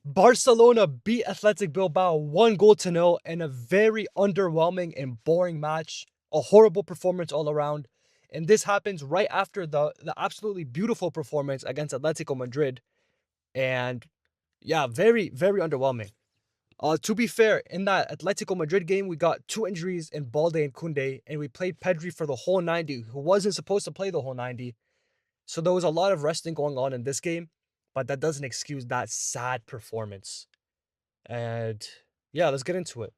Barcelona beat Athletic Bilbao 1-0 in a very underwhelming and boring match. A horrible performance all around. And this happens right after the absolutely beautiful performance against Atletico Madrid. And yeah, very, very underwhelming. To be fair, in that Atletico Madrid game, we got two injuries in Balde and Kunde, and we played Pedri for the whole 90, who wasn't supposed to play the whole 90. So there was a lot of resting going on in this game, but that doesn't excuse that sad performance. And yeah, let's get into it.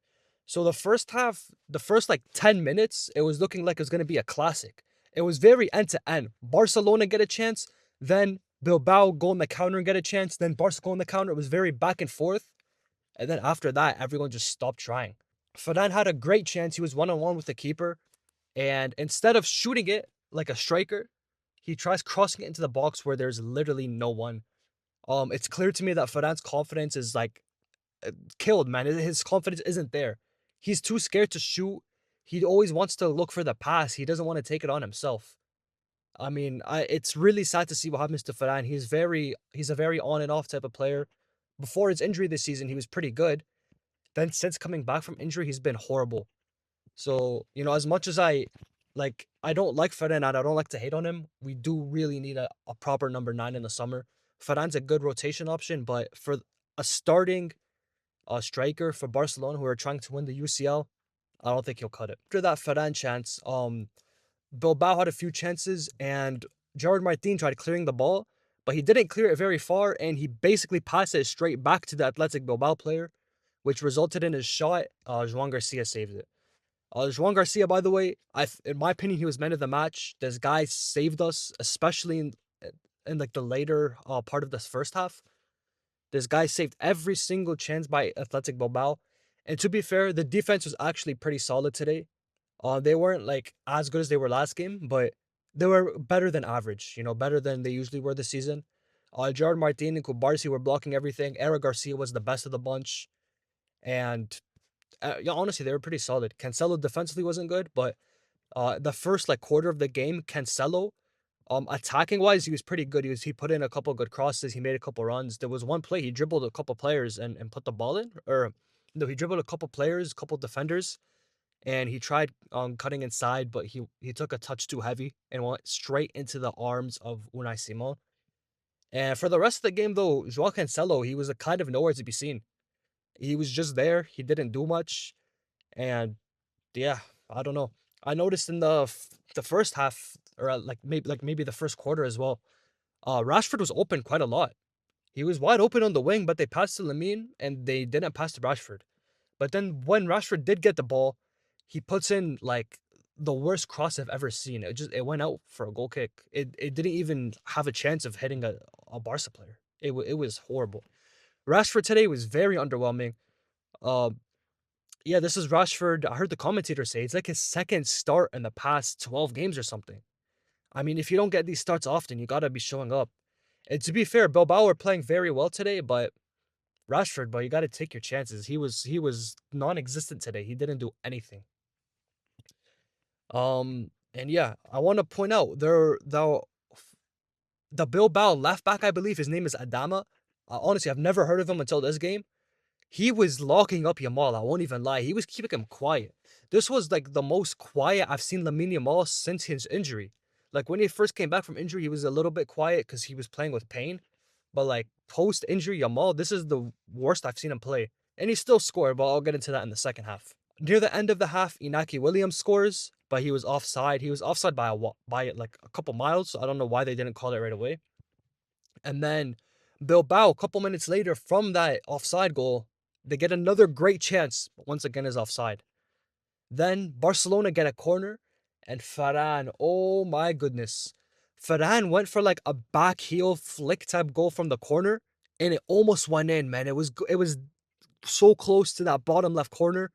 So the first half, the first like 10 minutes, it was looking like it was going to be a classic. It was very end to end. Barcelona get a chance, then Bilbao go in the counter and get a chance, then Barca go in the counter. It was very back and forth. And then after that, everyone just stopped trying. Ferran had a great chance. He was one on one with the keeper. And instead of shooting it like a striker, he tries crossing it into the box where there's literally no one. It's clear to me that Ferran's confidence is like killed, man. His confidence isn't there. He's too scared to shoot. He always wants to look for the pass. He doesn't want to take it on himself. I mean, it's really sad to see what happens to Ferran. He's a very on and off type of player. Before his injury this season, he was pretty good. Then since coming back from injury, he's been horrible. So, as much as I don't like Ferran and I don't like to hate on him, we do really need a proper number 9 in the summer. Ferran's a good rotation option, but for a starting striker for Barcelona who are trying to win the UCL, I don't think he'll cut it. After that Ferran chance, Bilbao had a few chances and Gerard Martin tried clearing the ball, but he didn't clear it very far and he basically passed it straight back to the Athletic Bilbao player, which resulted in his shot. Joan Garcia saved it. Joan Garcia, by the way, in my opinion, he was man of the match. This guy saved us, especially in like the later part of this first half. This guy saved every single chance by Athletic Bilbao. And to be fair, the defense was actually pretty solid today. They weren't like as good as they were last game, but they were better than average, better than they usually were this season. Gerard Martin and Kubarsi were blocking everything. Eric Garcia was the best of the bunch. And yeah, honestly, they were pretty solid. Cancelo defensively wasn't good, but the first like quarter of the game, Cancelo, attacking wise, he was pretty good. He put in a couple good crosses. He made a couple runs. There was one play he dribbled a couple players and put the ball in, or no, he dribbled a couple players, a couple defenders, and he tried cutting inside, but he took a touch too heavy and went straight into the arms of Unai Simon. And for the rest of the game, though, Joao Cancelo, he was a kind of nowhere to be seen. He was just there. He didn't do much, and yeah, I don't know. I noticed in the first half, or maybe the first quarter as well. Rashford was open quite a lot. He was wide open on the wing, but they passed to Lamine and they didn't pass to Rashford. But then when Rashford did get the ball, he puts in like the worst cross I've ever seen. It went out for a goal kick. It didn't even have a chance of hitting a Barca player. It was horrible. Rashford today was very underwhelming. Uh, yeah, this is Rashford. I heard the commentator say it's like his second start in the past 12 games or something. I mean, if you don't get these starts often, you gotta be showing up. And to be fair, Bilbao were playing very well today, but Rashford, but you gotta take your chances. He was non-existent today. He didn't do anything. And yeah, I want to point out the Bilbao left back, I believe his name is Adama. Honestly, I've never heard of him until this game. He was locking up Yamal. I won't even lie. He was keeping him quiet. This was like the most quiet I've seen Lamine Yamal since his injury. Like when he first came back from injury, he was a little bit quiet because he was playing with pain. But like post injury Yamal, this is the worst I've seen him play. And he still scored, but I'll get into that in the second half. Near the end of the half, Inaki Williams scores, but he was offside. He was offside by like a couple miles. So I don't know why they didn't call it right away. And then Bilbao, a couple minutes later from that offside goal, they get another great chance, but once again is offside. Then Barcelona get a corner, and Ferran, oh my goodness. Ferran went for like a back heel flick type goal from the corner, and it almost went in, man. It was so close to that bottom left corner.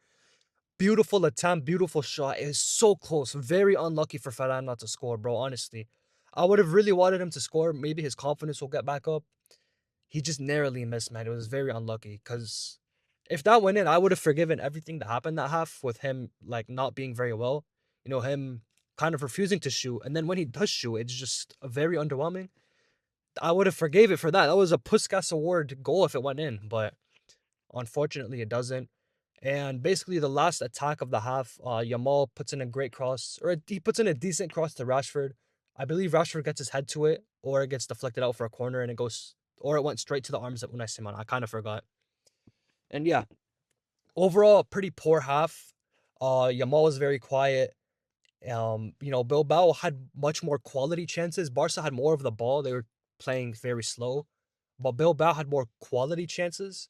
Beautiful attempt, beautiful shot. It was so close. Very unlucky for Ferran not to score, bro, honestly. I would have really wanted him to score. Maybe his confidence will get back up. He just narrowly missed, man. It was very unlucky because if that went in, I would have forgiven everything that happened that half with him like not being very well. Him kind of refusing to shoot, and then when he does shoot, it's just very underwhelming. I would have forgave it for that. That was a Puskas Award goal if it went in, but unfortunately it doesn't. And basically the last attack of the half, Yamal puts in a great cross, or he puts in a decent cross to Rashford. I believe Rashford gets his head to it, or it gets deflected out for a corner, and it goes, or it went straight to the arms of Unai Simon. I kind of forgot. And yeah, overall, a pretty poor half. Yamal was very quiet. Bilbao had much more quality chances. Barca had more of the ball. They were playing very slow, but Bilbao had more quality chances.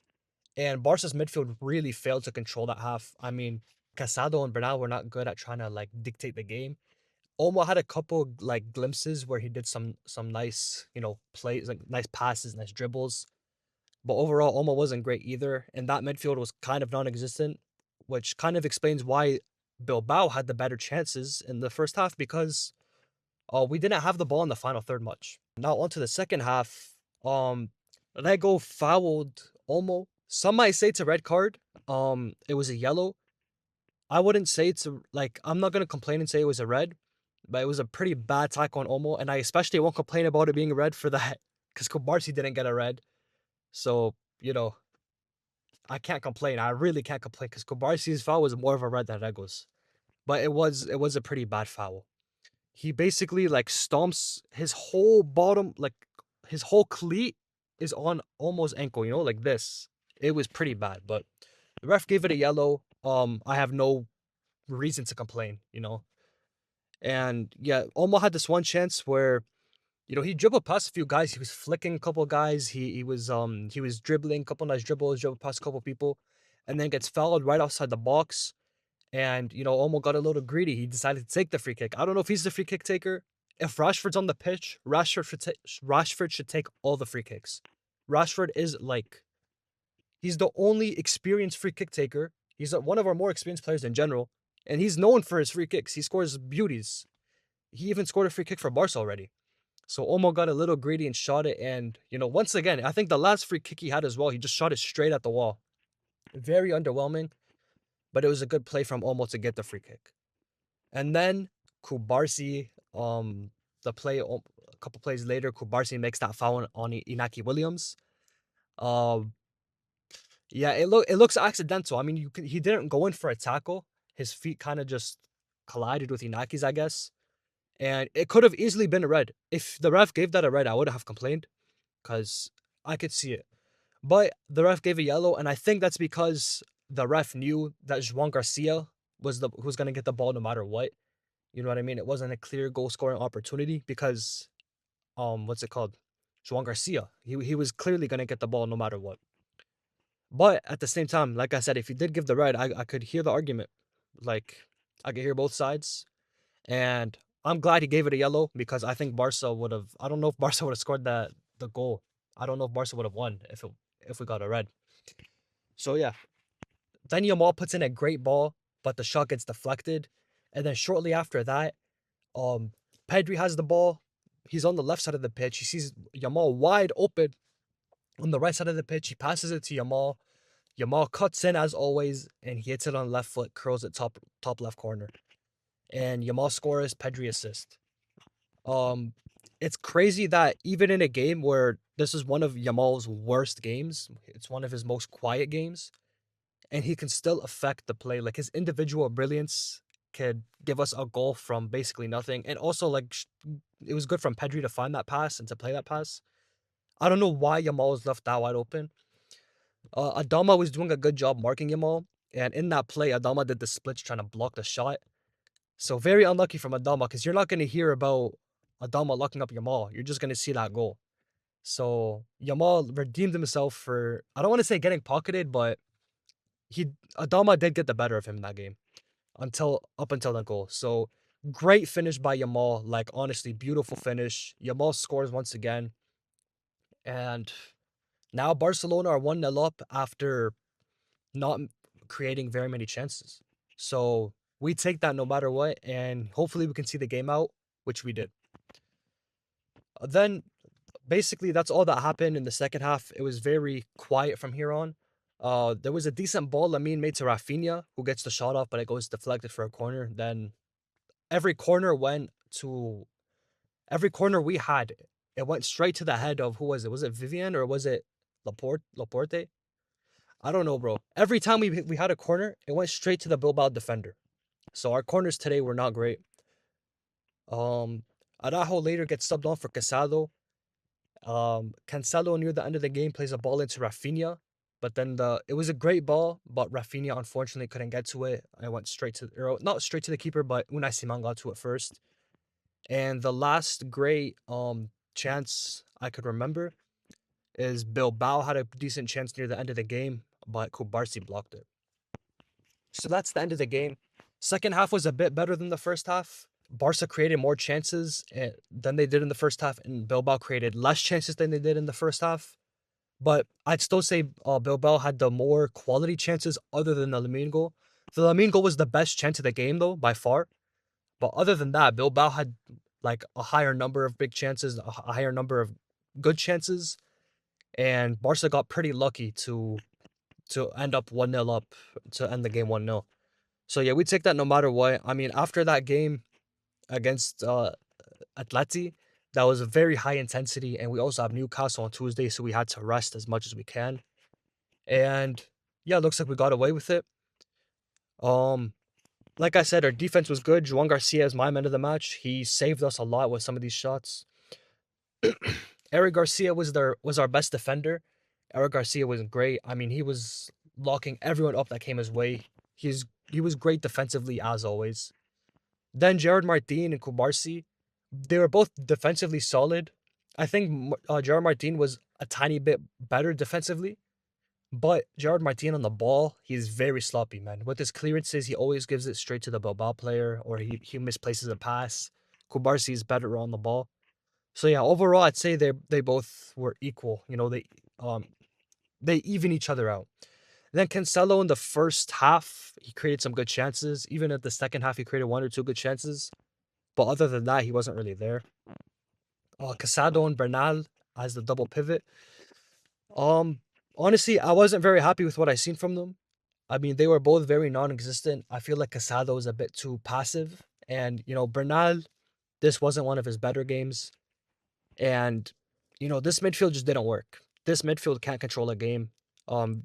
And Barca's midfield really failed to control that half. I mean, Casado and Bernal were not good at trying to like dictate the game. Olmo had a couple like glimpses where he did some nice, plays, like nice passes, nice dribbles. But overall, Olmo wasn't great either. And that midfield was kind of non-existent, which kind of explains why Bilbao had the better chances in the first half because we didn't have the ball in the final third much. Now onto the second half. Lego fouled Olmo. Some might say it's a red card. It was a yellow. I wouldn't say it's I'm not gonna complain and say it was a red, but it was a pretty bad tackle on Olmo, and I especially won't complain about it being a red for that because Kobarsi didn't get a red. So, I can't complain. I really can't complain because Kobarsi's foul was more of a red than Rego's. But it was a pretty bad foul. He basically like stomps his whole bottom, like his whole cleat is on almost ankle, like this. It was pretty bad, but the ref gave it a yellow. I have no reason to complain. And yeah, Olmo had this one chance where, he dribbled past a few guys. He was flicking a couple guys. He was dribbling a couple nice dribbles, dribbled past a couple people, and then gets fouled right outside the box. And Olmo got a little greedy. He decided to take the free kick. I don't know if he's the free kick taker. If Rashford's on the pitch, Rashford should take all the free kicks. Rashford is he's the only experienced free kick taker. He's one of our more experienced players in general, and he's known for his free kicks. He scores beauties. He even scored a free kick for Barca already. So Olmo got a little greedy and shot it. And, once again, I think the last free kick he had as well, he just shot it straight at the wall. Very underwhelming, but it was a good play from Olmo to get the free kick. And then Kubarsi, a couple plays later, Kubarsi makes that foul on Inaki Williams. Yeah, it looks accidental. I mean, he didn't go in for a tackle. His feet kind of just collided with Inaki's, I guess. And it could have easily been a red. If the ref gave that a red, I would have complained because I could see it. But the ref gave a yellow, and I think that's because the ref knew that Juan Garcia was who was gonna get the ball no matter what. You know what I mean? It wasn't a clear goal scoring opportunity because what's it called? Juan Garcia. He was clearly gonna get the ball no matter what. But at the same time, like I said, if he did give the red, I could hear the argument. Like I could hear both sides. And I'm glad he gave it a yellow because I think Barca would have. I don't know if Barca would have scored the goal. I don't know if Barca would have won if we got a red. So yeah, then Yamal puts in a great ball, but the shot gets deflected, and then shortly after that, um, Pedri has the ball. He's on the left side of the pitch. He sees Yamal wide open on the right side of the pitch. He passes it to Yamal. Yamal cuts in as always, and he hits it on left foot, curls it top left corner. And Yamal scores, Pedri assist. Um, it's crazy that even in a game where this is one of Yamal's worst games, it's one of his most quiet games, and he can still affect the play. Like his individual brilliance could give us a goal from basically nothing, and also it was good from Pedri to find that pass and to play that pass. I don't know why Yamal was left that wide open. Adama was doing a good job marking Yamal, and in that play, Adama did the splits trying to block the shot. So very unlucky from Adama because you're not going to hear about Adama locking up Yamal. You're just going to see that goal. So Yamal redeemed himself for, I don't want to say getting pocketed, but Adama did get the better of him in that game up until that goal. So great finish by Yamal. Like honestly, beautiful finish. Yamal scores once again. And now Barcelona are 1-0 up after not creating very many chances. So we take that no matter what, and hopefully we can see the game out, which we did. Then basically that's all that happened in the second half. It was very quiet from here on. There was a decent ball Lamine made to Rafinha, who gets the shot off, but it goes deflected for a corner. Then every corner we had it went straight to the head of who was it? Was it Vivian or was it Laporte? I don't know, bro. Every time we had a corner, it went straight to the Bilbao defender. So our corners today were not great. Um, Araujo later gets subbed on for Casado. Cancelo near the end of the game plays a ball into Rafinha, but then it was a great ball, but Rafinha unfortunately couldn't get to it. I went straight to or not straight to the keeper, but Unai Simon got to it first. And the last great chance I could remember is Bilbao had a decent chance near the end of the game, but Kubarsi blocked it. So that's the end of the game. Second half was a bit better than the first half. Barca created more chances than they did in the first half, and Bilbao created less chances than they did in the first half. But I'd still say Bilbao had the more quality chances other than the Lamine goal. The Lamine goal was the best chance of the game, though, by far. But other than that, Bilbao had like a higher number of big chances, a higher number of good chances, and Barca got pretty lucky to end up 1-0 up to end the game 1-0. So yeah, we take that no matter what. I mean, after that game against Atleti, that was a very high intensity, and we also have Newcastle on Tuesday, so we had to rest as much as we can. And yeah, it looks like we got away with it. Um, like I said, our defense was good. Juan Garcia is my man of the match. He saved us a lot with some of these shots. Eric Garcia was our best defender. Eric Garcia was great. I mean, he was locking everyone up that came his way. He was great defensively as always. Then Gerard Martin and Kubarsi, they were both defensively solid. I think Gerard Martin was a tiny bit better defensively, but Gerard Martin on the ball, he's very sloppy, man. With his clearances, he always gives it straight to the Bilbao player, or he misplaces a pass. Kubarsi is better on the ball. So yeah, overall, I'd say they both were equal. You know, um they even each other out. Then Cancelo in the first half, he created some good chances. Even at the second half, he created one or two good chances. But other than that, he wasn't really there. Casado and Bernal as the double pivot. Um, Honestly, I wasn't very happy with what I seen from them. I mean, they were both very non-existent. I feel like Casado was a bit too passive, and Bernal, this wasn't one of his better games. And this midfield just didn't work. This midfield can't control a game. Um,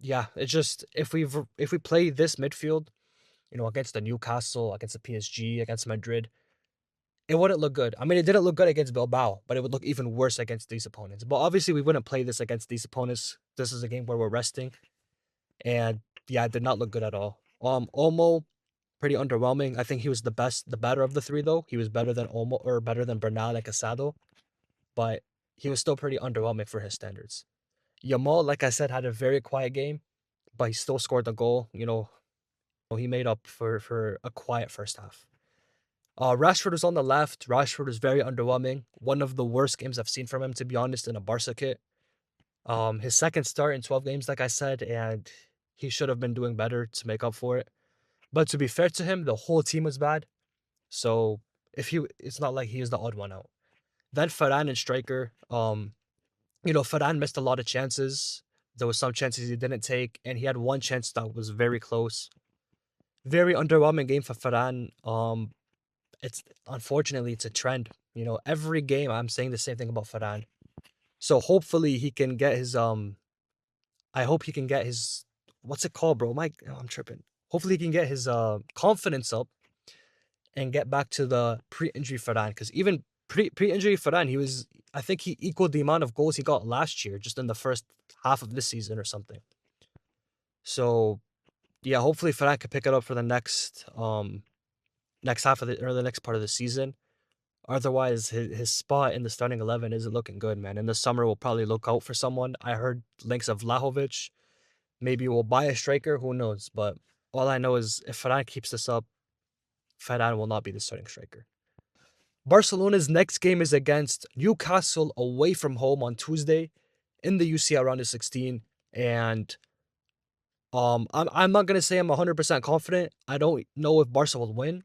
yeah, it's just if we play this midfield, against the Newcastle, against the PSG, against Madrid, it wouldn't look good. I mean, it didn't look good against Bilbao, but it would look even worse against these opponents. But obviously, we wouldn't play this against these opponents. This is a game where we're resting, and yeah, it did not look good at all. Olmo, pretty underwhelming. I think he was the better of the three, though. He was better than Olmo or better than Bernal and Casado, but he was still pretty underwhelming for his standards. Yamal, like I said, had a very quiet game, but he still scored the goal. He made up for a quiet first half. Rashford was on the left. Rashford was very underwhelming. One of the worst games I've seen from him, to be honest, in a Barca kit. His second start in 12 games, like I said, and he should have been doing better to make up for it. But to be fair to him, the whole team was bad. So it's not like he is the odd one out. Then Varane and striker. Varane missed a lot of chances. There was some chances he didn't take, and he had one chance that was very close. Very underwhelming game for Varane. It's unfortunately it's a trend. Every game I'm saying the same thing about Varane. So hopefully he can get his I hope he can get his what's it called, bro? I'm tripping. Hopefully he can get his confidence up and get back to the pre-injury Varane, because even pre-injury Varane, I think he equaled the amount of goals he got last year just in the first half of this season or something. So yeah, hopefully Varane can pick it up for the next half of the next part of the season. Otherwise, his spot in the starting 11 isn't looking good, man. In the summer, we'll probably look out for someone. I heard links of Vlahovic. Maybe we'll buy a striker. Who knows? But all I know is if Ferran keeps this up, Ferran will not be the starting striker. Barcelona's next game is against Newcastle away from home on Tuesday in the UCL round of 16. And I'm not gonna say I'm 100% confident. I don't know if Barca will win.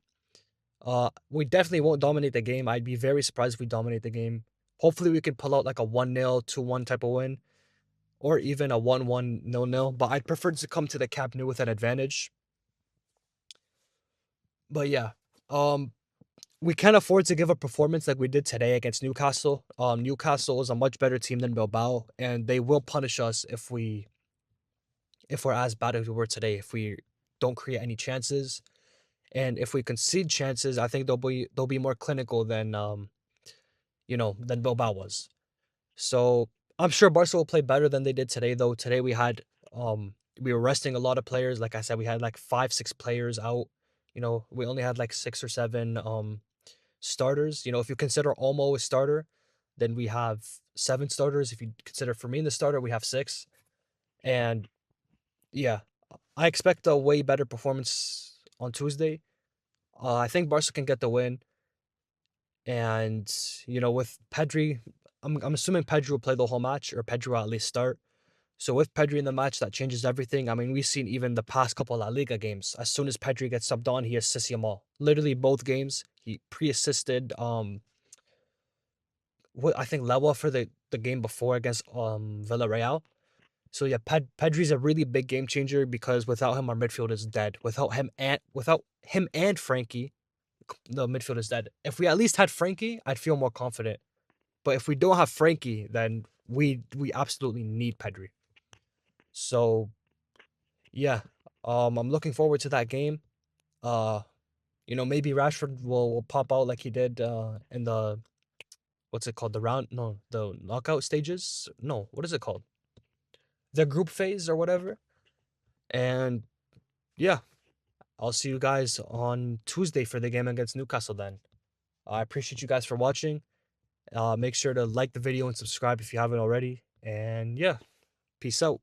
We definitely won't dominate the game. I'd be very surprised if we dominate the game. Hopefully, we could pull out like a 1-0, 2-1 type of win, or even a 1-1, 0-0. But I'd prefer to come to the Camp Nou with an advantage. But yeah, um, we can't afford to give a performance like we did today against Newcastle. Newcastle is a much better team than Bilbao, and they will punish us if we're as bad as we were today. If we don't create any chances, and if we concede chances, I think they'll be more clinical than than Bilbao was. So I'm sure Barca will play better than they did today. Though today we were resting a lot of players. Like I said, we had like 5, 6 players out. We only had like 6 or 7 starters. If you consider Olmo a starter, then we have 7 starters. If you consider Firmino the starter, we have 6. And yeah, I expect a way better performance on Tuesday. I think Barca can get the win. And with Pedri, I'm assuming Pedri will play the whole match, or Pedri will at least start. So with Pedri in the match, that changes everything. I mean, we've seen even the past couple La Liga games. As soon as Pedri gets subbed on, he assists Yamal. Literally both games, he pre-assisted what I think Lewa for the game before against Villarreal. So yeah, Pedri's a really big game changer because without him, our midfield is dead. Without him and Frankie, the midfield is dead. If we at least had Frankie, I'd feel more confident. But if we don't have Frankie, then we absolutely need Pedri. So yeah, I'm looking forward to that game. Uh, maybe Rashford will pop out like he did in the what's it called? The round? No, the knockout stages. No, what is it called? The group phase or whatever. And yeah, I'll see you guys on Tuesday for the game against Newcastle. Then I appreciate you guys for watching. Make sure to like the video and subscribe if you haven't already. And yeah, peace out.